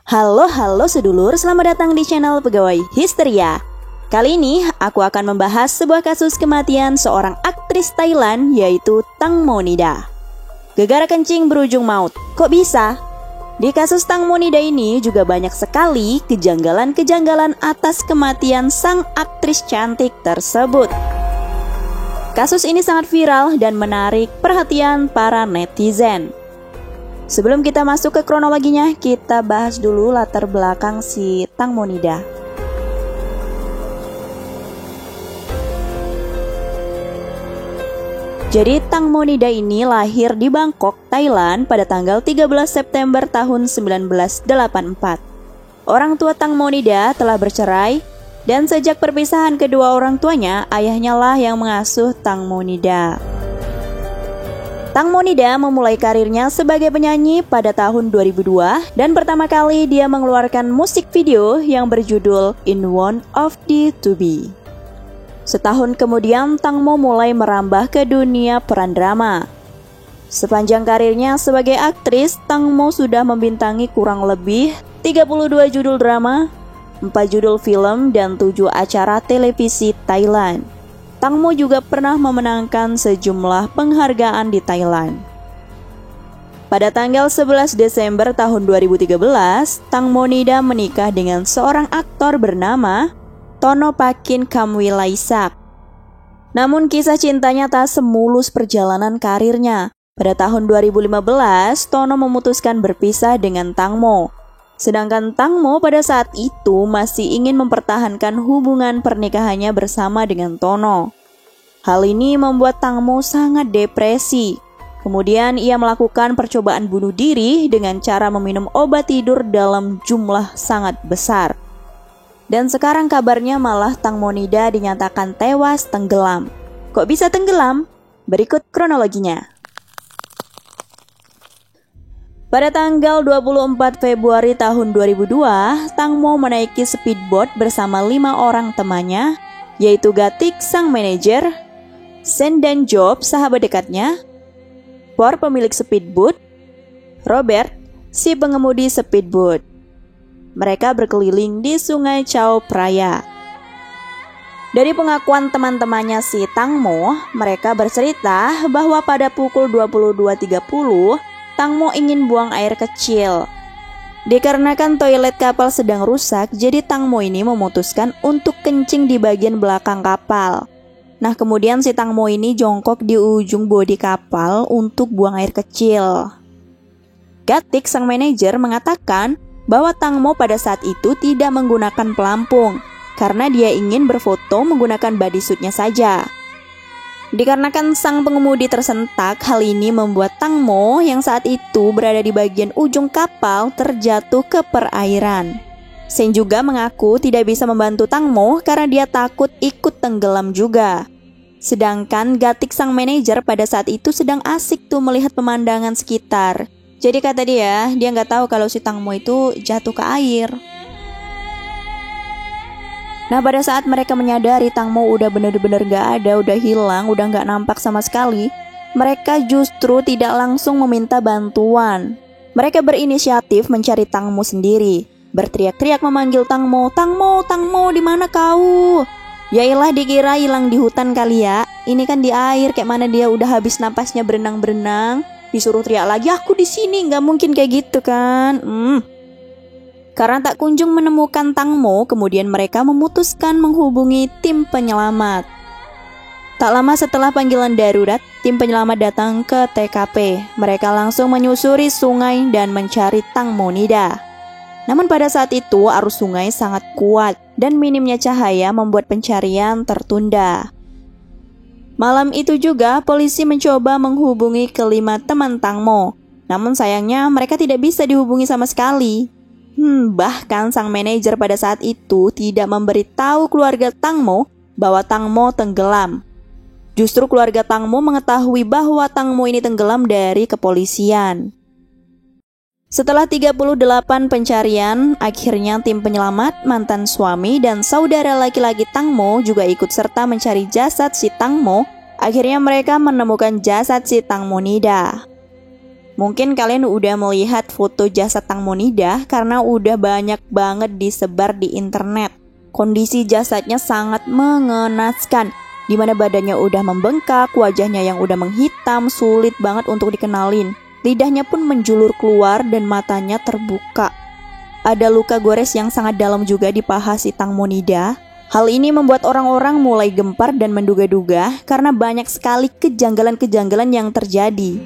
Halo sedulur, selamat datang di channel Pegawai Histeria. Kali ini aku akan membahas sebuah kasus kematian seorang aktris Thailand yaitu Tang Monida. Gegara kencing berujung maut, kok bisa? Di kasus Tang Monida ini juga banyak sekali kejanggalan-kejanggalan atas kematian sang aktris cantik tersebut. Kasus ini sangat viral dan menarik perhatian para netizen. Sebelum kita masuk ke kronologinya, kita bahas dulu latar belakang si Tang Monida. Jadi Tang Monida ini lahir di Bangkok, Thailand pada tanggal 13 September tahun 1984. Orang tua Tang Monida telah bercerai dan sejak perpisahan kedua orang tuanya, ayahnya lah yang mengasuh Tang Monida. Tang Monida memulai karirnya sebagai penyanyi pada tahun 2002 dan pertama kali dia mengeluarkan musik video yang berjudul In Want of the To Be. Setahun kemudian Tang Mo mulai merambah ke dunia peran drama. Sepanjang karirnya sebagai aktris, Tang Mo sudah membintangi kurang lebih 32 judul drama, 4 judul film, dan 7 acara televisi Thailand. Tang Mo juga pernah memenangkan sejumlah penghargaan di Thailand. Pada tanggal 11 Desember tahun 2013, Tang Monida menikah dengan seorang aktor bernama Tonopakin Kamwilaisak. Namun kisah cintanya tak semulus perjalanan karirnya. Pada tahun 2015, Tono memutuskan berpisah dengan Tang Mo. Sedangkan Tang Mo pada saat itu masih ingin mempertahankan hubungan pernikahannya bersama dengan Tono. Hal ini membuat Tang Mo sangat depresi. Kemudian ia melakukan percobaan bunuh diri dengan cara meminum obat tidur dalam jumlah sangat besar. Dan sekarang kabarnya malah Tang Monida dinyatakan tewas tenggelam. Kok bisa tenggelam? Berikut kronologinya. Pada tanggal 24 Februari tahun 2002, Tang Mo menaiki speedboat bersama 5 orang temannya, yaitu Gatik sang manajer, Sen dan Job sahabat dekatnya, Por pemilik speedboat, Robert si pengemudi speedboat. Mereka berkeliling di Sungai Chao Phraya. Dari pengakuan teman-temannya si Tang Mo, mereka bercerita bahwa pada pukul 22.30, Tang Mo ingin buang air kecil. Dikarenakan toilet kapal sedang rusak, jadi Tang Mo ini memutuskan untuk kencing di bagian belakang kapal. Nah, kemudian si Tang Mo ini jongkok di ujung bodi kapal untuk buang air kecil. Gatik sang manajer mengatakan bahwa Tang Mo pada saat itu tidak menggunakan pelampung karena dia ingin berfoto menggunakan bodysuitnya saja. Dikarenakan sang pengemudi tersentak, hal ini membuat Tang Mo yang saat itu berada di bagian ujung kapal terjatuh ke perairan. Sen juga mengaku tidak bisa membantu Tang Mo karena dia takut ikut tenggelam juga. Sedangkan Gatik sang manajer pada saat itu sedang asik tuh melihat pemandangan sekitar. Jadi kata dia nggak tahu kalau si Tang Mo itu jatuh ke air. Nah, pada saat mereka menyadari Tang Mo udah bener-bener gak ada, udah hilang, udah gak nampak sama sekali, mereka justru tidak langsung meminta bantuan. Mereka berinisiatif mencari Tang Mo sendiri, berteriak-teriak memanggil Tang Mo, "Tang Mo, Tang Mo, di mana kau?" Yailah dikira hilang di hutan kali ya. Ini kan di air, kayak mana dia udah habis napasnya berenang-berenang, disuruh teriak lagi, "Aku di sini." Gak mungkin kayak gitu kan? Karena tak kunjung menemukan Tang Mo, kemudian mereka memutuskan menghubungi tim penyelamat. Tak lama setelah panggilan darurat, tim penyelamat datang ke TKP. Mereka langsung menyusuri sungai dan mencari Tang Monida. Namun pada saat itu arus sungai sangat kuat dan minimnya cahaya membuat pencarian tertunda. Malam itu juga polisi mencoba menghubungi kelima teman Tang Mo. Namun sayangnya mereka tidak bisa dihubungi sama sekali. Bahkan sang manajer pada saat itu tidak memberitahu keluarga Tang Mo bahwa Tang Mo tenggelam. Justru keluarga Tang Mo mengetahui bahwa Tang Mo ini tenggelam dari kepolisian. Setelah 38 pencarian, akhirnya tim penyelamat, mantan suami, dan saudara laki-laki Tang Mo juga ikut serta mencari jasad si Tang Mo. Akhirnya mereka menemukan jasad si Tang Monida. Mungkin kalian udah melihat foto jasad Tang Monida karena udah banyak banget disebar di internet. Kondisi jasadnya sangat mengenaskan, di mana badannya udah membengkak, wajahnya yang udah menghitam, sulit banget untuk dikenalin. Lidahnya pun menjulur keluar dan matanya terbuka. Ada luka gores yang sangat dalam juga di paha si Tang Monida. Hal ini membuat orang-orang mulai gempar dan menduga-duga karena banyak sekali kejanggalan-kejanggalan yang terjadi.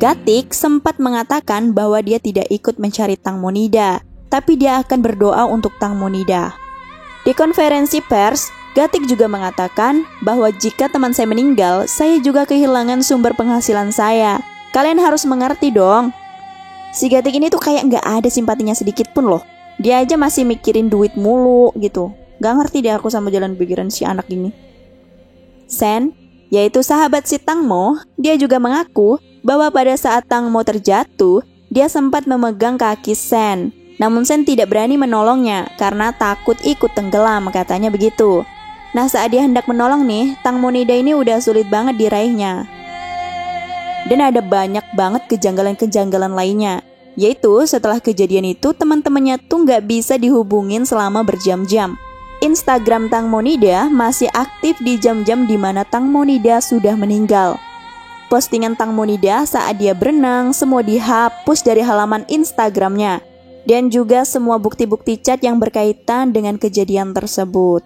Gatik sempat mengatakan bahwa dia tidak ikut mencari Tang Monida, tapi dia akan berdoa untuk Tang Monida. Di konferensi pers, Gatik juga mengatakan bahwa jika teman saya meninggal, saya juga kehilangan sumber penghasilan saya. Kalian harus mengerti dong. Si Gatik ini tuh kayak gak ada simpatinya sedikit pun loh. Dia aja masih mikirin duit mulu gitu. Gak ngerti deh aku sama jalan pikiran si anak ini. Sen, yaitu sahabat si Tang Mo, dia juga mengaku bahwa pada saat Tang Mo terjatuh, dia sempat memegang kaki Sen. Namun Sen tidak berani menolongnya karena takut ikut tenggelam, katanya begitu. Nah, saat dia hendak menolong nih, Tang Monida ini udah sulit banget diraihnya. Dan ada banyak banget kejanggalan-kejanggalan lainnya, yaitu setelah kejadian itu teman-temannya tuh gak bisa dihubungin selama berjam-jam. Instagram Tang Monida masih aktif di jam-jam di mana Tang Monida sudah meninggal. Postingan Tang Monida saat dia berenang semua dihapus dari halaman Instagramnya, dan juga semua bukti-bukti chat yang berkaitan dengan kejadian tersebut.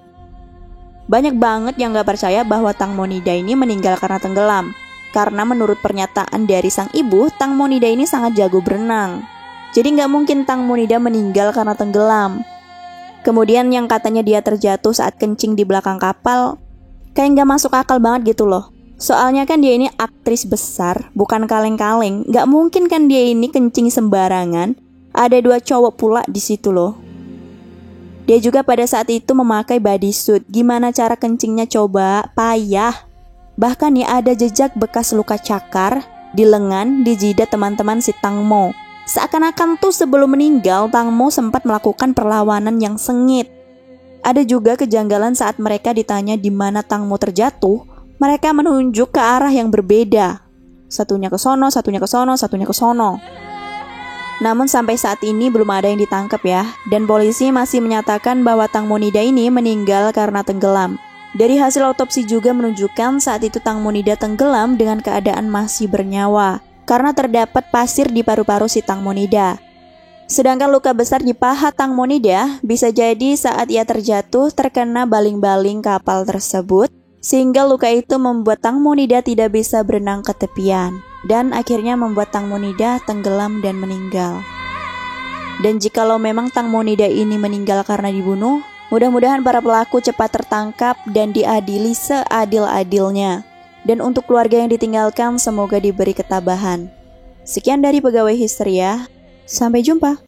Banyak banget yang gak percaya bahwa Tang Monida ini meninggal karena tenggelam, karena menurut pernyataan dari sang ibu, Tang Monida ini sangat jago berenang. Jadi gak mungkin Tang Monida meninggal karena tenggelam. Kemudian yang katanya dia terjatuh saat kencing di belakang kapal, kayak gak masuk akal banget gitu loh. Soalnya kan dia ini aktris besar, bukan kaleng-kaleng. Gak mungkin kan dia ini kencing sembarangan. Ada 2 cowok pula di situ loh. Dia juga pada saat itu memakai bodysuit. Gimana cara kencingnya coba? Payah. Bahkan ya ada jejak bekas luka cakar di lengan, di jidat teman-teman si Tang Mo. Seakan-akan tuh sebelum meninggal, Tang Mo sempat melakukan perlawanan yang sengit. Ada juga kejanggalan saat mereka ditanya di mana Tang Mo terjatuh. Mereka menunjuk ke arah yang berbeda. Satunya ke sono, satunya ke sono, satunya ke sono. Namun sampai saat ini belum ada yang ditangkap ya. Dan polisi masih menyatakan bahwa Tang Monida ini meninggal karena tenggelam. Dari hasil otopsi juga menunjukkan saat itu Tang Monida tenggelam dengan keadaan masih bernyawa, karena terdapat pasir di paru-paru si Tang Monida. Sedangkan luka besar di paha Tang Monida bisa jadi saat ia terjatuh terkena baling-baling kapal tersebut, sehingga luka itu membuat Tang Monida tidak bisa berenang ke tepian, dan akhirnya membuat Tang Monida tenggelam dan meninggal. Dan jikalau memang Tang Monida ini meninggal karena dibunuh, mudah-mudahan para pelaku cepat tertangkap dan diadili seadil-adilnya. Dan untuk keluarga yang ditinggalkan semoga diberi ketabahan. Sekian dari Pegawai Histeria, sampai jumpa.